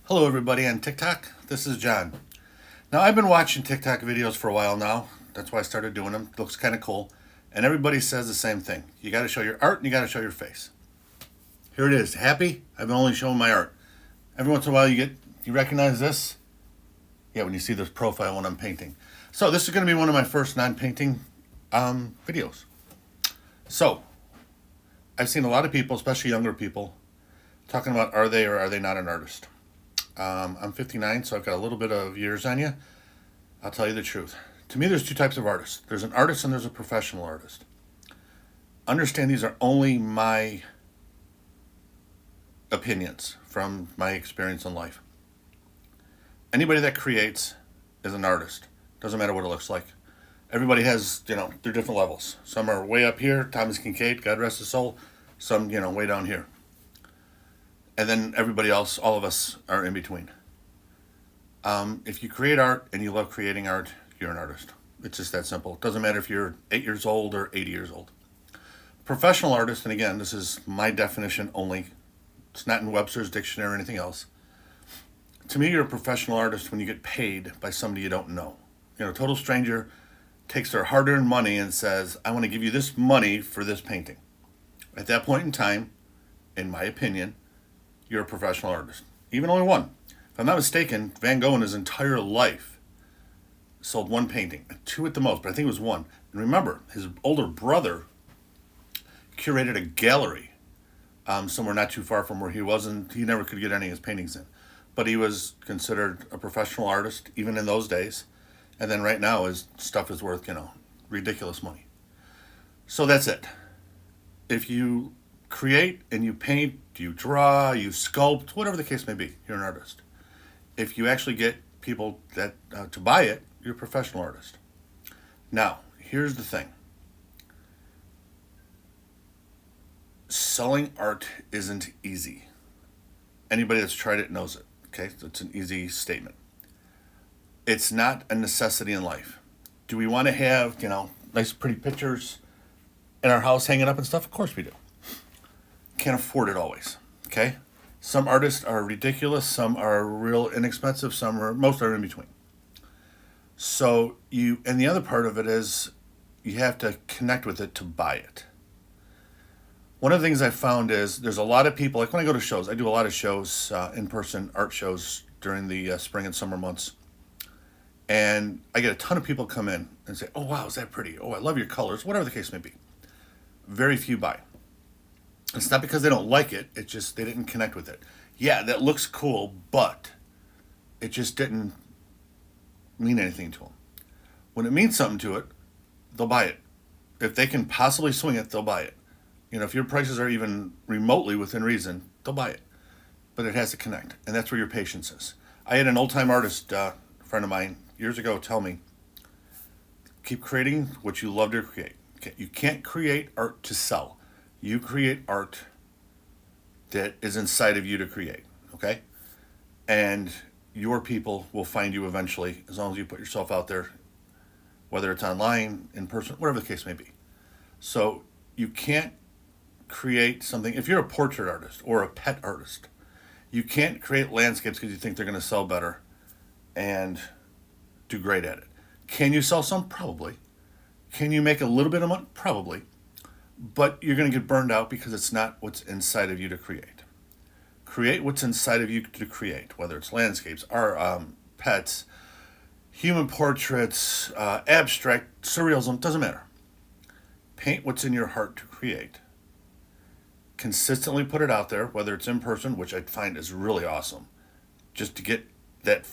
Hello, everybody on TikTok. This is John. Now, I've been watching TikTok videos for a while now. That's why I started doing them. Looks kind of cool. And everybody says the same thing. You got to show your art and you got to show your face. Here it is. Happy? I've been only showing my art. Every once in a while, you recognize this? Yeah, when you see this profile when I'm painting. So this is going to be one of my first non-painting videos. So I've seen a lot of people, especially younger people, talking about are they or are they not an artist. I'm 59, so I've got a little bit of years on you. I'll tell you the truth. To me, there's two types of artists. There's an artist and there's a professional artist. Understand these are only my opinions from my experience in life. Anybody that creates is an artist. Doesn't matter what it looks like. Everybody has, their different levels. Some are way up here, Thomas Kincaid, God rest his soul. Some, way down here. And then everybody else, all of us, are in between. If you create art and you love creating art, you're an artist. It's just that simple. It doesn't matter if you're 8 years old or 80 years old. Professional artist, and again, this is my definition only. It's not in Webster's dictionary or anything else. To me, you're a professional artist when you get paid by somebody you don't know. A total stranger takes their hard-earned money and says, I want to give you this money for this painting. At that point in time, in my opinion, you're a professional artist. Even only one. If I'm not mistaken, Van Gogh in his entire life sold one painting. Two at the most, but I think it was one. And remember, his older brother curated a gallery somewhere not too far from where he was, and he never could get any of his paintings in. But he was considered a professional artist, even in those days. And then right now, his stuff is worth, ridiculous money. So that's it. If you create and you paint, you draw, you sculpt, whatever the case may be, you're an artist. If you actually get people that to buy it, you're a professional artist. Now, here's the thing. Selling art isn't easy. Anybody that's tried it knows it, okay? It's an easy statement. It's not a necessity in life. Do we want to have, nice pretty pictures in our house hanging up and stuff? Of course we do. Can't afford it always, okay? Some artists are ridiculous, some are real inexpensive, most are in between. So and the other part of it is you have to connect with it to buy it. One of the things I found is there's a lot of people, like when I go to shows, I do a lot of shows, in-person art shows during the spring and summer months. And I get a ton of people come in and say, oh, wow, is that pretty? Oh, I love your colors, whatever the case may be. Very few buy. It's not because they don't like it. It's just they didn't connect with it. Yeah, that looks cool, but it just didn't mean anything to them. When it means something to it, they'll buy it. If they can possibly swing it, they'll buy it. If your prices are even remotely within reason, they'll buy it. But it has to connect, and that's where your patience is. I had an old-time artist friend of mine years ago tell me, keep creating what you love to create. You can't create art to sell. You create art that is inside of you to create, okay? And your people will find you eventually as long as you put yourself out there, whether it's online, in person, whatever the case may be. So you can't create something. If you're a portrait artist or a pet artist, you can't create landscapes because you think they're going to sell better and do great at it. Can you sell some? Probably. Can you make a little bit of money? Probably. But you're going to get burned out because it's not what's inside of you to create. Create what's inside of you to create, whether it's landscapes, art, pets, human portraits, abstract, surrealism, doesn't matter. Paint what's in your heart to create. Consistently put it out there, whether it's in person, which I find is really awesome. Just to get that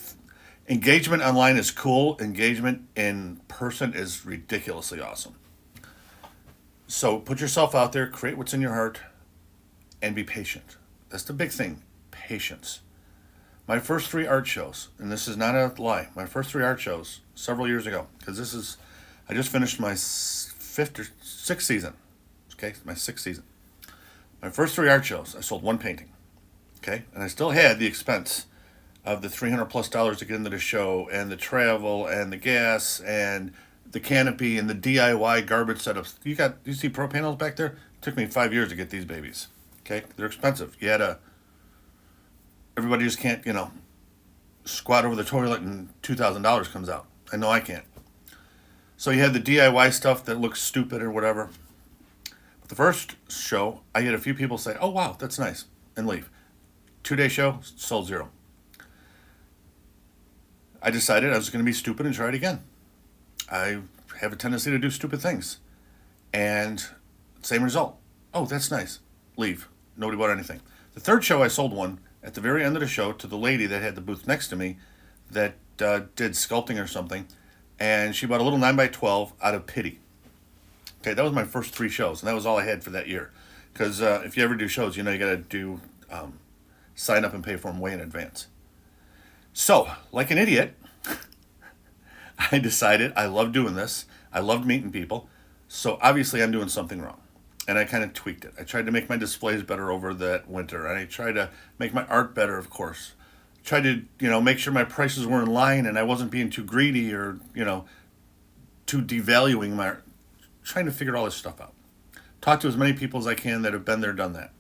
engagement online is cool. Engagement in person is ridiculously awesome. So put yourself out there, create what's in your heart, and be patient. That's the big thing, patience. My first 3 art shows, and this is not a lie, my first 3 art shows several years ago, because I just finished my 5th or 6th season. Okay, my 6th season. My first 3 art shows, I sold one painting. Okay, and I still had the expense of the $300+ to get into the show, and the travel, and the gas, and the canopy, and the DIY garbage setups. You see pro panels back there? It took me 5 years to get these babies. Okay, they're expensive. Everybody just can't, squat over the toilet and $2,000 comes out. I know I can't. So you had the DIY stuff that looks stupid or whatever. But the first show, I had a few people say, "Oh wow, that's nice," and leave. 2-day show, sold zero. I decided I was going to be stupid and try it again. I have a tendency to do stupid things. And same result. "Oh, that's nice." Leave. Nobody bought anything. The third show, I sold one at the very end of the show to the lady that had the booth next to me that did sculpting or something. And she bought a little 9x12 out of pity. Okay, that was my first 3 shows, and that was all I had for that year. Because if you ever do shows, you know you got to do sign up and pay for them way in advance. So, like an idiot, I decided I love doing this. I loved meeting people. So obviously I'm doing something wrong. And I kind of tweaked it. I tried to make my displays better over that winter. And I tried to make my art better, of course. Tried to, make sure my prices were in line and I wasn't being too greedy or, too devaluing my art. Trying to figure all this stuff out. Talk to as many people as I can that have been there, done that.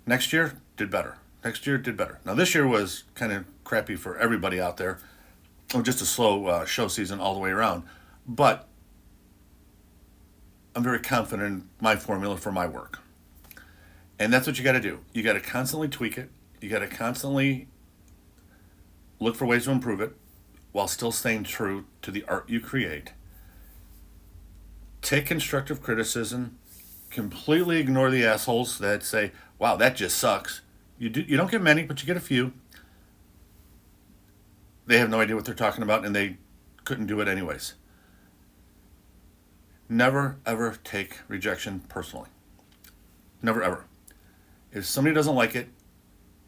Next year, did better. Next year, did better. Now this year was kind of crappy for everybody out there. Just a slow show season all the way around. But I'm very confident in my formula for my work. And that's what you got to do. You got to constantly tweak it. You got to constantly look for ways to improve it while still staying true to the art you create. Take constructive criticism. Completely ignore the assholes that say, "Wow, that just sucks." You don't get many, but you get a few. They have no idea what they're talking about, and they couldn't do it anyways. Never, ever take rejection personally. Never, ever. If somebody doesn't like it,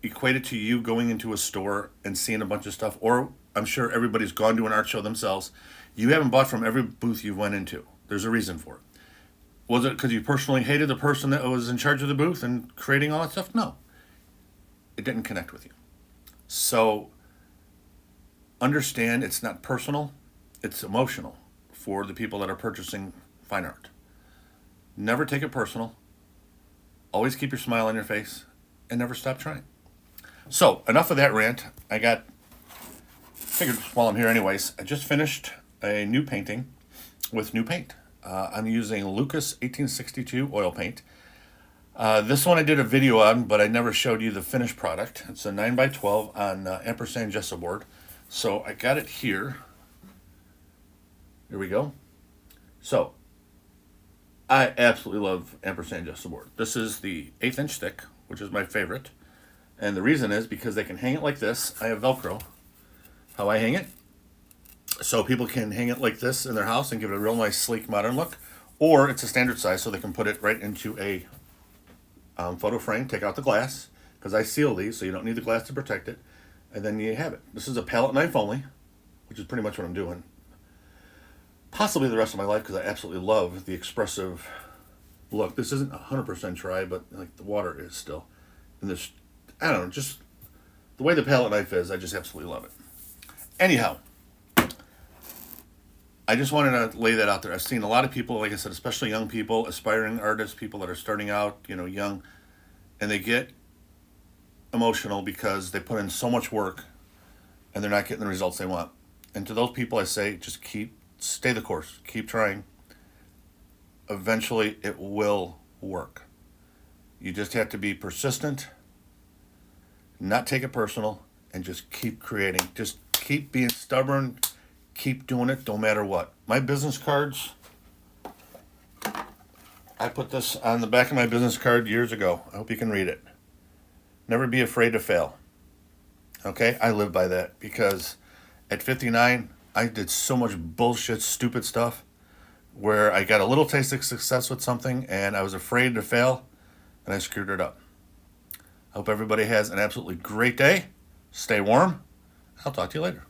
equate it to you going into a store and seeing a bunch of stuff, or I'm sure everybody's gone to an art show themselves. You haven't bought from every booth you went into. There's a reason for it. Was it because you personally hated the person that was in charge of the booth and creating all that stuff? No. It didn't connect with you. So understand it's not personal, it's emotional for the people that are purchasing fine art. Never take it personal. Always keep your smile on your face and never stop trying. So, enough of that rant. Figured while I'm here anyways, I just finished a new painting with new paint. I'm using Lucas 1862 oil paint. This one I did a video on, but I never showed you the finished product. It's a 9x12 on ampersand gesso board. So I got it here. Here we go. So I absolutely love ampersand gesso board. This is the 1/8 inch thick, which is my favorite. And the reason is because they can hang it like this. I have Velcro. How I hang it. So people can hang it like this in their house and give it a real nice, sleek, modern look. Or it's a standard size, so they can put it right into a photo frame, take out the glass, because I seal these, so you don't need the glass to protect it. And then you have it. This is a palette knife only, which is pretty much what I'm doing. Possibly the rest of my life, because I absolutely love the expressive look. This isn't 100% dry, but like the water is still. And this, I don't know, just the way the palette knife is, I just absolutely love it. Anyhow, I just wanted to lay that out there. I've seen a lot of people, like I said, especially young people, aspiring artists, people that are starting out, young, and they get emotional because they put in so much work and they're not getting the results they want. And to those people, I say, just stay the course, keep trying. Eventually, it will work. You just have to be persistent, not take it personal, and just keep creating. Just keep being stubborn. Keep doing it, no matter what. My business cards, I put this on the back of my business card years ago. I hope you can read it. Never be afraid to fail. Okay? I live by that because at 59, I did so much bullshit, stupid stuff where I got a little taste of success with something and I was afraid to fail and I screwed it up. I hope everybody has an absolutely great day. Stay warm. I'll talk to you later.